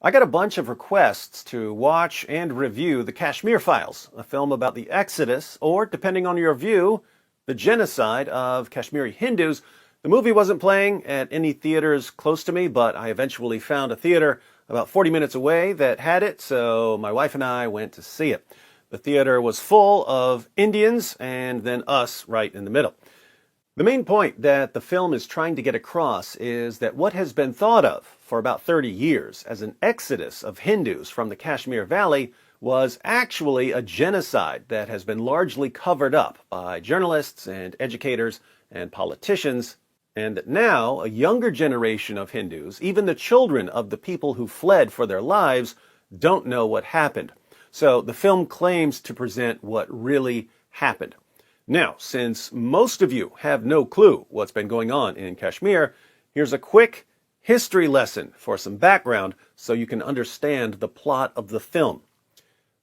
I got a bunch of requests to watch and review the Kashmir Files, a film about the exodus, or, depending on your view, the genocide of Kashmiri Hindus. The movie wasn't playing at any theaters close to me, but I eventually found a theater about 40 minutes away that had it, so my wife and I went to see it. The theater was full of Indians and then us right in the middle. The main point that the film is trying to get across is that what has been thought of for about 30 years as an exodus of Hindus from the Kashmir Valley was actually a genocide that has been largely covered up by journalists and educators and politicians, and that now a younger generation of Hindus, even the children of the people who fled for their lives, don't know what happened. So the film claims to present what really happened. Now, since most of you have no clue what's been going on in Kashmir, here's a quick history lesson for some background so you can understand the plot of the film.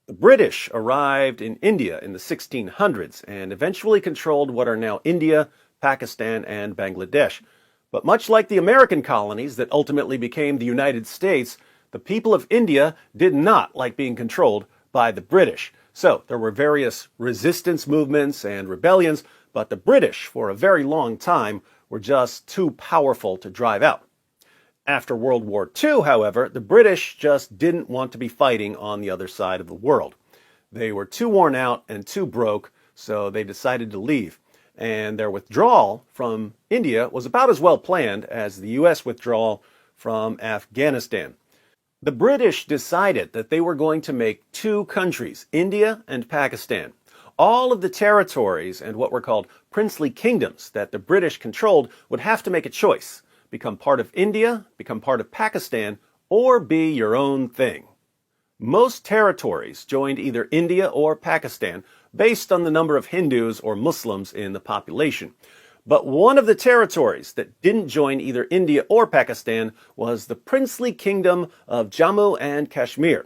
The British arrived in India in the 1600s and eventually controlled what are now India, Pakistan, and Bangladesh. But much like the American colonies that ultimately became the United States, the people of India did not like being controlled by the British. So there were various resistance movements and rebellions, but the British, for a very long time, were just too powerful to drive out. After World War II, however, the British just didn't want to be fighting on the other side of the world. They were too worn out and too broke, so they decided to leave. And their withdrawal from India was about as well planned as the U.S. withdrawal from Afghanistan. The British decided that they were going to make two countries, India and Pakistan. All of the territories and what were called princely kingdoms that the British controlled would have to make a choice: become part of India, become part of Pakistan, or be your own thing. Most territories joined either India or Pakistan based on the number of Hindus or Muslims in the population. But one of the territories that didn't join either India or Pakistan was the princely kingdom of Jammu and Kashmir.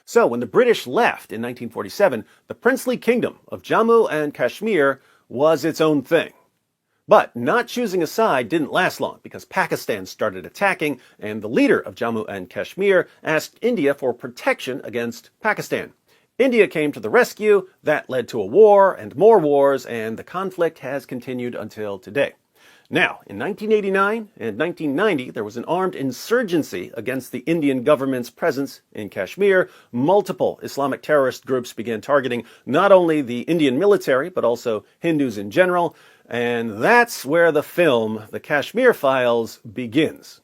So when the British left in 1947, the princely kingdom of Jammu and Kashmir was its own thing. But not choosing a side didn't last long because Pakistan started attacking, and the leader of Jammu and Kashmir asked India for protection against Pakistan. India came to the rescue. That led to a war and more wars, and the conflict has continued until today. Now, in 1989 and 1990, there was an armed insurgency against the Indian government's presence in Kashmir. Multiple Islamic terrorist groups began targeting not only the Indian military, but also Hindus in general. And that's where the film, The Kashmir Files, begins.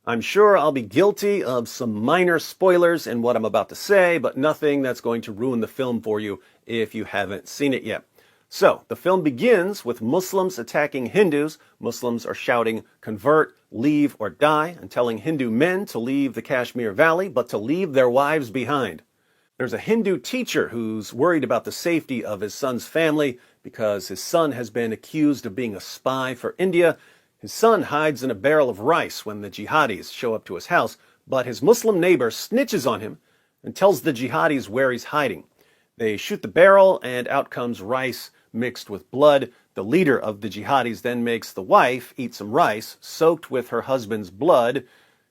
I'm sure I'll be guilty of some minor spoilers in what I'm about to say, but nothing that's going to ruin the film for you if you haven't seen it yet. So, the film begins with Muslims attacking Hindus. Muslims are shouting, "Convert, leave, or die," and telling Hindu men to leave the Kashmir Valley, but to leave their wives behind. There's a Hindu teacher who's worried about the safety of his son's family because his son has been accused of being a spy for India. His son hides in a barrel of rice when the jihadis show up to his house, but his Muslim neighbor snitches on him and tells the jihadis where he's hiding. They shoot the barrel, and out comes rice mixed with blood. The leader of the jihadis then makes the wife eat some rice soaked with her husband's blood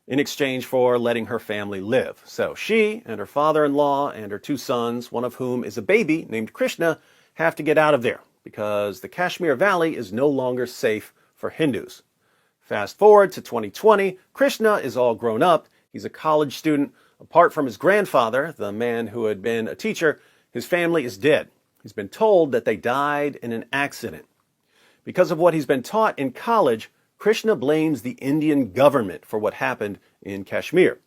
in exchange for letting her family live. So she and her father-in-law and her two sons, one of whom is a baby named Krishna, have to get out of there because the Kashmir Valley is no longer safe for Hindus. Fast forward to 2020, Krishna is all grown up. He's a college student. Apart from his grandfather, the man who had been a teacher, his family is dead. He's been told that they died in an accident. Because of what he's been taught in college, Krishna blames the Indian government for what happened in Kashmir.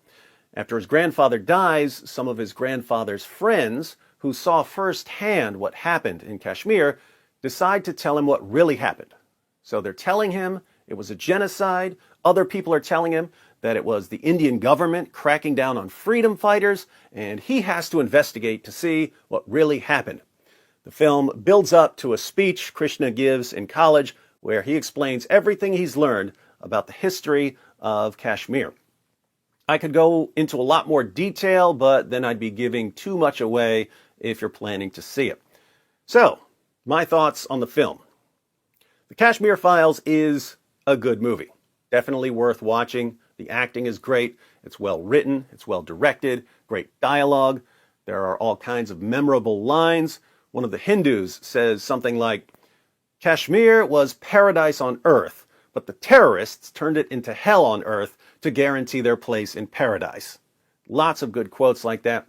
After his grandfather dies, some of his grandfather's friends, who saw firsthand what happened in Kashmir, decide to tell him what really happened. So they're telling him it was a genocide. Other people are telling him that it was the Indian government cracking down on freedom fighters, and he has to investigate to see what really happened. The film builds up to a speech Krishna gives in college where he explains everything he's learned about the history of Kashmir. I could go into a lot more detail, but then I'd be giving too much away if you're planning to see it. So, my thoughts on the film. The Kashmir Files is a good movie. Definitely worth watching. The acting is great, It's well written, it's well directed, great dialogue. There are all kinds of memorable lines. One of the Hindus says something like, "Kashmir was paradise on earth, but the terrorists turned it into hell on earth to guarantee their place in paradise." Lots of good quotes like that.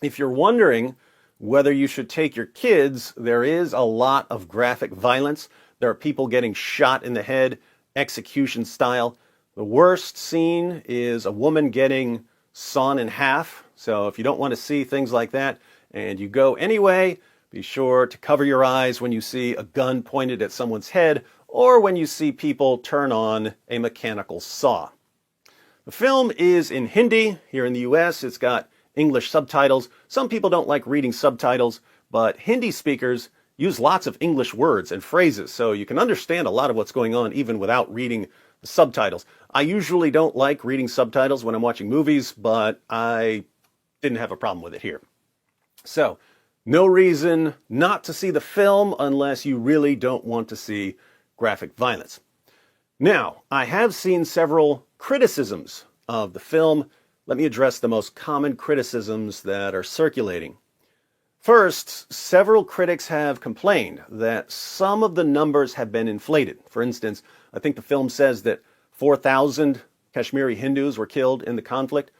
If you're wondering whether you should take your kids, there is a lot of graphic violence. There are people getting shot in the head, execution style. The worst scene is a woman getting sawn in half. So if you don't want to see things like that and you go anyway, be sure to cover your eyes when you see a gun pointed at someone's head or when you see people turn on a mechanical saw. The film is in Hindi. Here in the US, it's got English subtitles. Some people don't like reading subtitles, but Hindi speakers use lots of English words and phrases, so you can understand a lot of what's going on even without reading the subtitles. I usually don't like reading subtitles when I'm watching movies, but I didn't have a problem with it here. So, no reason not to see the film unless you really don't want to see graphic violence. Now, I have seen several criticisms of the film. Let me address the most common criticisms that are circulating. First, several critics have complained that some of the numbers have been inflated. For instance, I think the film says that 4,000 Kashmiri Hindus were killed in the conflict.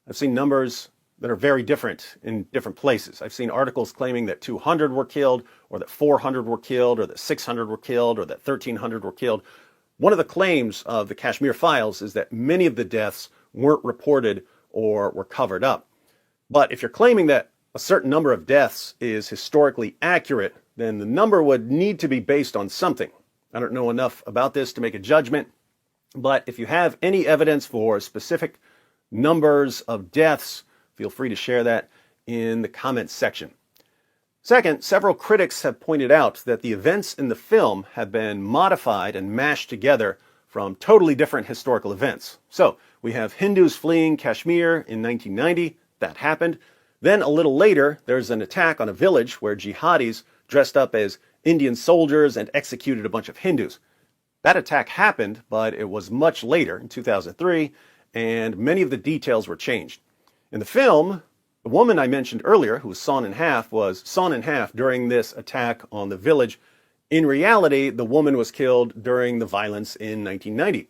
I've seen numbers that are very different in different places. I've seen articles claiming that 200 were killed, or that 400 were killed, or that 600 were killed, or that 1,300 were killed. One of the claims of the Kashmir files is that many of the deaths weren't reported or were covered up. But if you're claiming that a certain number of deaths is historically accurate, then the number would need to be based on something. I don't know enough about this to make a judgment, but if you have any evidence for specific numbers of deaths, feel free to share that in the comments section. Second, several critics have pointed out that the events in the film have been modified and mashed together from totally different historical events. So, we have Hindus fleeing Kashmir in 1990. That happened. Then a little later, there's an attack on a village where jihadis dressed up as Indian soldiers and executed a bunch of Hindus. That attack happened, but it was much later, in 2003, and many of the details were changed. In the film, the woman I mentioned earlier, who was sawn in half during this attack on the village. In reality, the woman was killed during the violence in 1990.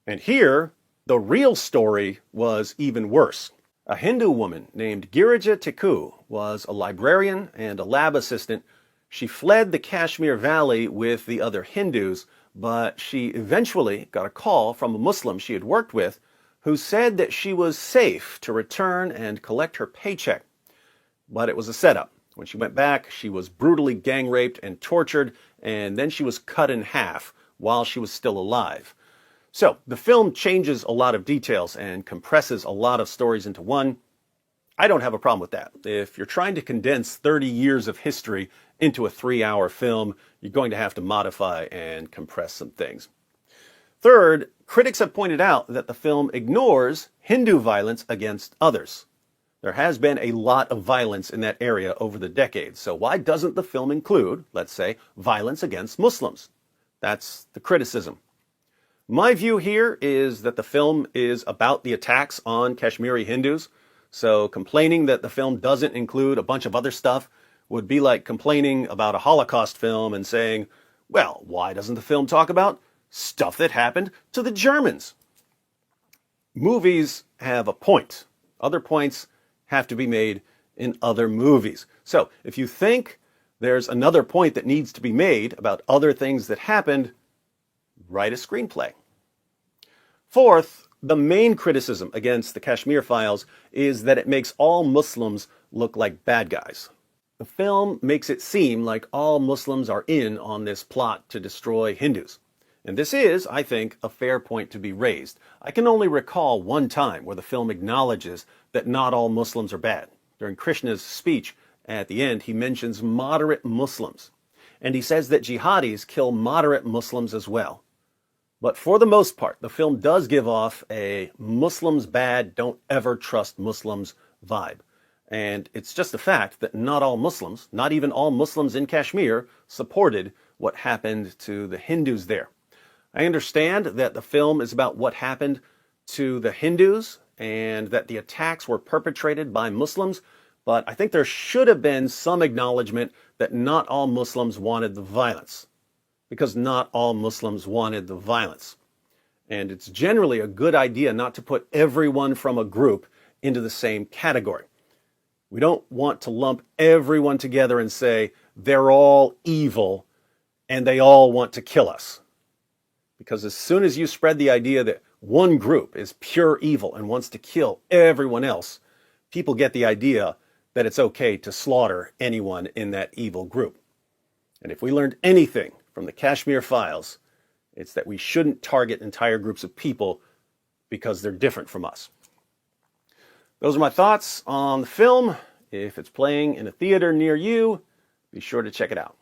And here, the real story was even worse. A Hindu woman named Girija Tikku was a librarian and a lab assistant. She fled the Kashmir Valley with the other Hindus, but she eventually got a call from a Muslim she had worked with who said that she was safe to return and collect her paycheck. But it was a setup. When she went back, she was brutally gang raped and tortured, and then she was cut in half while she was still alive. So, the film changes a lot of details and compresses a lot of stories into one. I don't have a problem with that. If you're trying to condense 30 years of history into a 3-hour film, you're going to have to modify and compress some things. Third, critics have pointed out that the film ignores Hindu violence against others. There has been a lot of violence in that area over the decades, so why doesn't the film include, let's say, violence against Muslims? That's the criticism. My view here is that the film is about the attacks on Kashmiri Hindus, so complaining that the film doesn't include a bunch of other stuff would be like complaining about a Holocaust film and saying, well, why doesn't the film talk about stuff that happened to the Germans? Movies have a point. Other points have to be made in other movies. So if you think there's another point that needs to be made about other things that happened, write a screenplay. Fourth, the main criticism against the Kashmir Files is that it makes all Muslims look like bad guys. The film makes it seem like all Muslims are in on this plot to destroy Hindus. And this is, I think, a fair point to be raised. I can only recall one time where the film acknowledges that not all Muslims are bad. During Krishna's speech at the end, he mentions moderate Muslims. And he says that jihadis kill moderate Muslims as well. But for the most part, the film does give off a Muslims bad, don't ever trust Muslims vibe. And it's just a fact that not all Muslims, not even all Muslims in Kashmir, supported what happened to the Hindus there. I understand that the film is about what happened to the Hindus and that the attacks were perpetrated by Muslims, but I think there should have been some acknowledgement that not all Muslims wanted the violence, because not all Muslims wanted the violence. And it's generally a good idea not to put everyone from a group into the same category. We don't want to lump everyone together and say they're all evil and they all want to kill us. Because as soon as you spread the idea that one group is pure evil and wants to kill everyone else, people get the idea that it's okay to slaughter anyone in that evil group. And if we learned anything from the Kashmir files, it's that we shouldn't target entire groups of people because they're different from us. Those are my thoughts on the film. If it's playing in a theater near you, be sure to check it out.